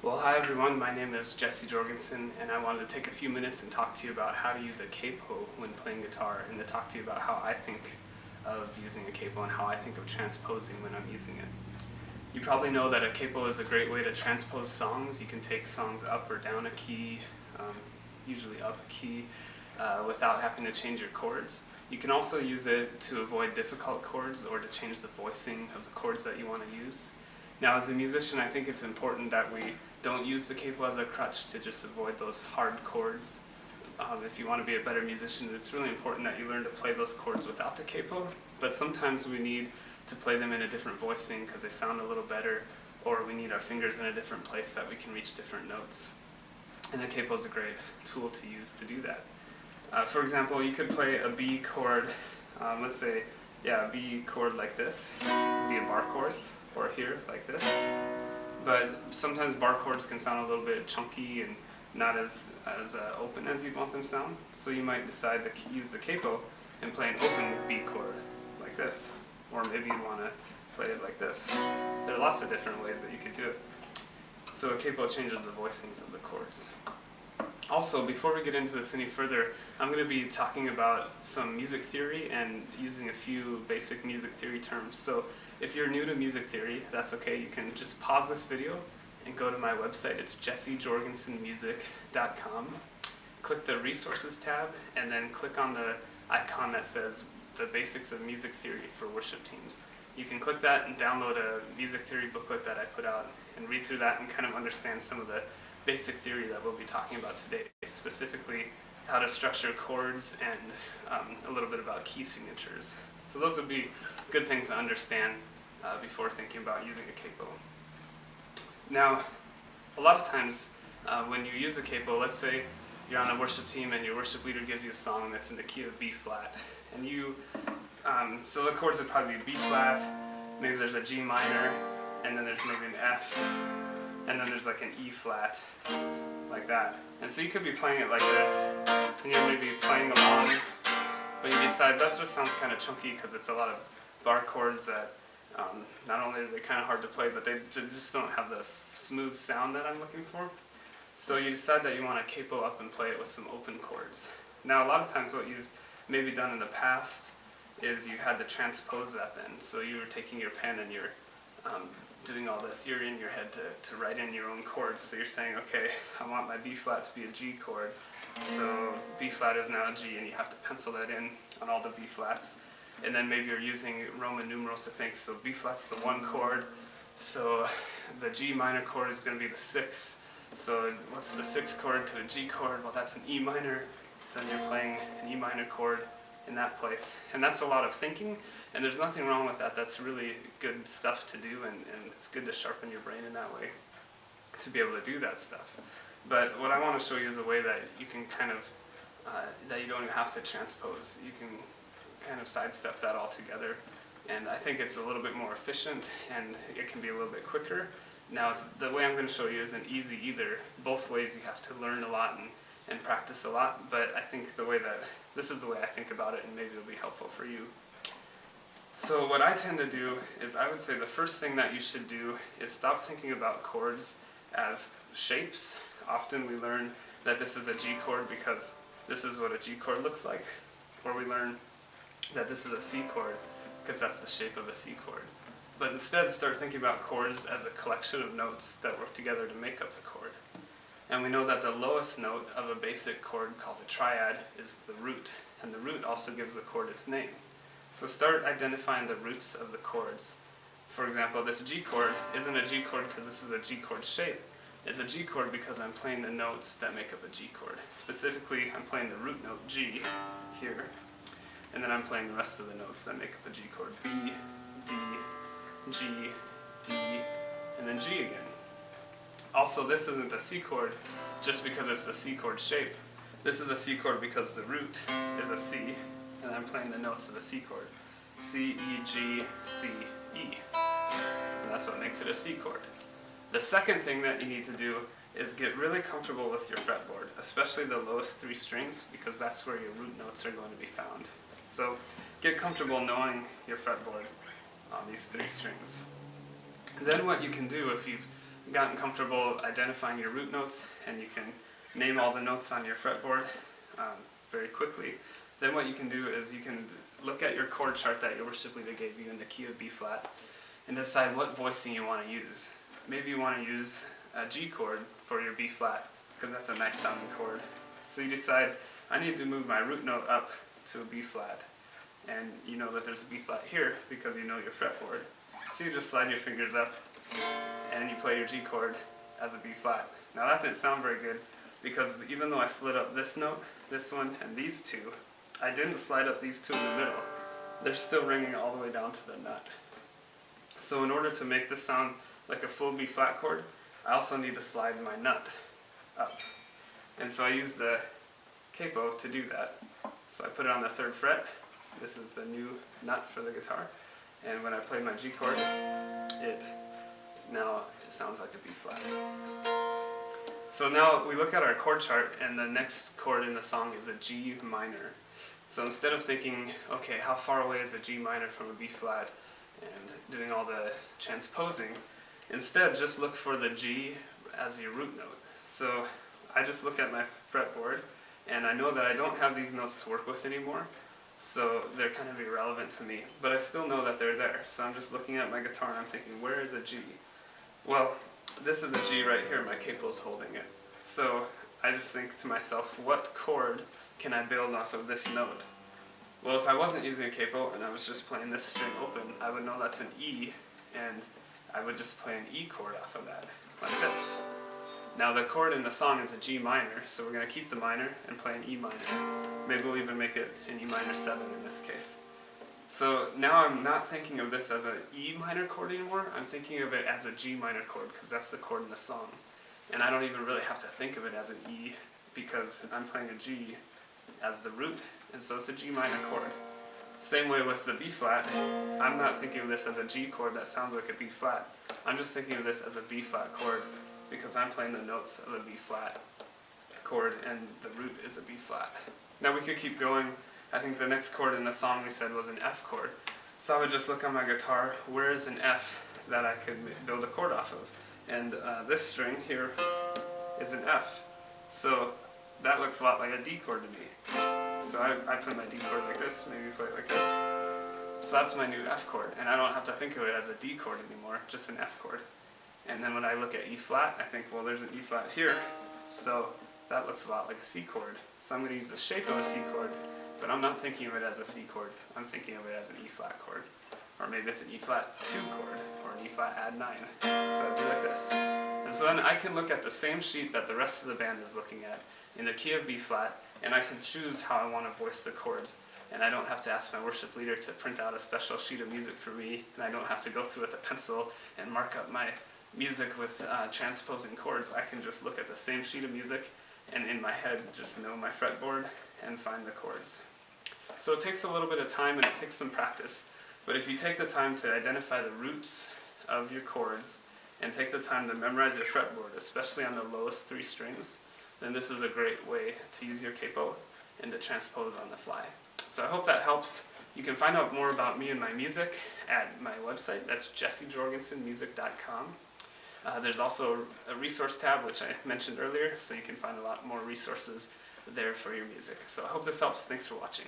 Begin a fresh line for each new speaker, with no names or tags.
Well, hi everyone, my name is Jorgensen, and I wanted to take a few minutes and talk to you about how to use a capo when playing guitar, and to talk to you about how I think of using a capo and how I think of transposing when I'm using it. You probably know that a capo is a great way to transpose songs. You can take songs up or down a key, usually up a key, without having to change your chords. You can also use it to avoid difficult chords or to change the voicing of the chords that you want to use. Now, as a musician, I think it's important that we don't use the capo as a crutch to just avoid those hard chords. If you want to be a better musician, it's really important that you learn to play those chords without the capo, but sometimes we need to play them in a different voicing because they sound a little better, or we need our fingers in a different place so that we can reach different notes. And the capo is a great tool to use to do that. For example, you could play a B chord, let's say, a B chord like this, be a bar chord, or here, like this. But sometimes bar chords can sound a little bit chunky and not as open as you'd want them to sound. So you might decide to use the capo and play an open B chord, like this. Or maybe you want to play it like this. There are lots of different ways that you could do it. So a capo changes the voicings of the chords. Also, before we get into this any further, I'm going to be talking about some music theory and using a few basic music theory terms. So if you're new to music theory, that's okay. You can just pause this video and go to my website. It's jessejorgensenmusic.com. Click the Resources tab and then click on the icon that says the Basics of Music Theory for Worship Teams. You can click that and download a music theory booklet that I put out and read through that and kind of understand some of the basic theory that we'll be talking about today, specifically how to structure chords and a little bit about key signatures. So those would be good things to understand before thinking about using a capo. Now, a lot of times when you use a capo, let's say you're on a worship team and your worship leader gives you a song that's in the key of B flat, and so the chords would probably be B flat, maybe there's a G minor, and then there's maybe an F, and then there's like an E flat, like that. And so you could be playing it like this, and you're maybe playing along, but you decide that just sounds kind of chunky because it's a lot of bar chords that not only are they kind of hard to play, but they just don't have the smooth sound that I'm looking for. So you decide that you want to capo up and play it with some open chords. Now, a lot of times what you've maybe done in the past is you had to transpose that then. So you were taking your pen and you're doing all the theory in your head to write in your own chords. So you're saying, okay, I want my B flat to be a G chord, so B flat is now a G, and you have to pencil that in on all the B flats. And then maybe you're using Roman numerals to think, so B flat's the 1 chord, so the G minor chord is going to be the 6. So what's the 6th chord to a G chord? Well, that's an E minor, so then you're playing an E minor chord in that place. And that's a lot of thinking, and there's nothing wrong with that. That's really good stuff to do, and it's good to sharpen your brain in that way to be able to do that stuff. But what I want to show you is a way that you can kind of, that you don't even have to transpose. You can kind of sidestep that altogether, and I think it's a little bit more efficient and it can be a little bit quicker. Now, the way I'm going to show you isn't easy either. Both ways you have to learn a lot and practice a lot, but I think this is the way I think about it, and maybe it'll be helpful for you. So what I tend to do is, I would say the first thing that you should do is stop thinking about chords as shapes. Often we learn that this is a G chord because this is what a G chord looks like, or we learn that this is a C chord because that's the shape of a C chord. But instead start thinking about chords as a collection of notes that work together to make up the chord. And we know that the lowest note of a basic chord called a triad is the root, and the root also gives the chord its name. So start identifying the roots of the chords. For example, this G chord isn't a G chord because this is a G chord shape. It's a G chord because I'm playing the notes that make up a G chord. Specifically, I'm playing the root note G here, and then I'm playing the rest of the notes that make up a G chord. B, D, G, D, and then G again. Also, this isn't a C chord just because it's the C chord shape. This is a C chord because the root is a C, and I'm playing the notes of the C chord. C, E, G, C, E. And that's what makes it a C chord. The second thing that you need to do is get really comfortable with your fretboard, especially the lowest 3 strings, because that's where your root notes are going to be found. So get comfortable knowing your fretboard on these 3 strings. Then what you can do if you've gotten comfortable identifying your root notes and you can name all the notes on your fretboard very quickly, then what you can do is you can look at your chord chart that your worship leader gave you in the key of B flat and decide what voicing you want to use. Maybe you want to use a G chord for your B flat because that's a nice sounding chord. So you decide, I need to move my root note up to a B flat. And you know that there's a B flat here because you know your fretboard. So you just slide your fingers up and you play your G chord as a B flat. Now that didn't sound very good because even though I slid up this note, this one, and these two, I didn't slide up these two in the middle. They're still ringing all the way down to the nut. So in order to make this sound like a full B flat chord, I also need to slide my nut up. And so I use the capo to do that. So I put it on the 3rd fret. This is the new nut for the guitar. And when I play my G chord, it sounds like a B flat. So now we look at our chord chart and the next chord in the song is a G minor. So instead of thinking, okay, how far away is a G minor from a B flat and doing all the transposing, instead just look for the G as your root note. So I just look at my fretboard and I know that I don't have these notes to work with anymore, so they're kind of irrelevant to me, but I still know that they're there. So I'm just looking at my guitar and I'm thinking, where is a G? Well, this is a G right here, my capo's holding it. So I just think to myself, what chord can I build off of this note? Well, if I wasn't using a capo and I was just playing this string open, I would know that's an E, and I would just play an E chord off of that, like this. Now the chord in the song is a G minor, so we're going to keep the minor and play an E minor. Maybe we'll even make it an E minor 7 in this case. So now I'm not thinking of this as an E minor chord anymore, I'm thinking of it as a G minor chord because that's the chord in the song. And I don't even really have to think of it as an E because I'm playing a G as the root, and so it's a G minor chord. Same way with the B flat, I'm not thinking of this as a G chord that sounds like a B flat. I'm just thinking of this as a B flat chord because I'm playing the notes of a B flat chord and the root is a B flat. Now we could keep going. I think the next chord in the song we said was an F chord. So I would just look on my guitar, where is an F that I could build a chord off of? And this string here is an F. So that looks a lot like a D chord to me. So I play my D chord like this, maybe play it like this. So that's my new F chord, and I don't have to think of it as a D chord anymore, just an F chord. And then when I look at E flat, I think, well, there's an E flat here, so that looks a lot like a C chord. So I'm going to use the shape of a C chord, but I'm not thinking of it as a C chord, I'm thinking of it as an E flat chord. Or maybe it's an E flat 2 chord, or an E flat add 9. So it'd be like this. And so then I can look at the same sheet that the rest of the band is looking at, in the key of B flat, and I can choose how I want to voice the chords. And I don't have to ask my worship leader to print out a special sheet of music for me, and I don't have to go through with a pencil and mark up my music with transposing chords. I can just look at the same sheet of music and in my head just know my fretboard and find the chords. So it takes a little bit of time and it takes some practice, but if you take the time to identify the roots of your chords and take the time to memorize your fretboard, especially on the lowest 3 strings, then this is a great way to use your capo and to transpose on the fly. So I hope that helps. You can find out more about me and my music at my website. That's jessejorgensenmusic.com. There's also a resource tab, which I mentioned earlier, so you can find a lot more resources there for your music. So I hope this helps. Thanks for watching.